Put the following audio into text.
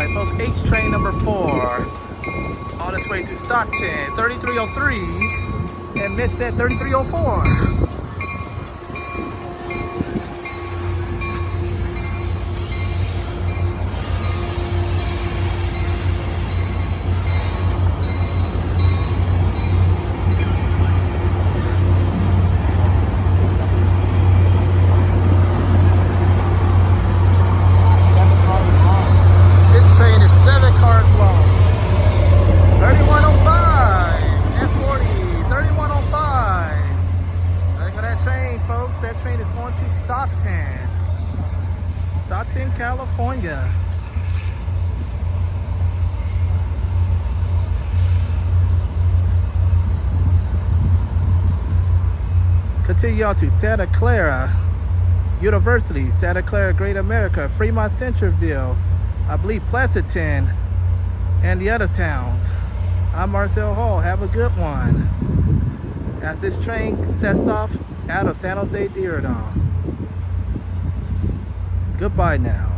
Alright folks, H train number 4 on its way to Stockton, 3303 and mid set 3304. Folks, that train is going to Stockton, California. Continue on to Santa Clara University, Santa Clara, Great America, Fremont Centerville, I believe Pleasanton, and the other towns. I'm Marcel Hall. Have a good one. As this train sets off out of San Jose Diridon. Goodbye now.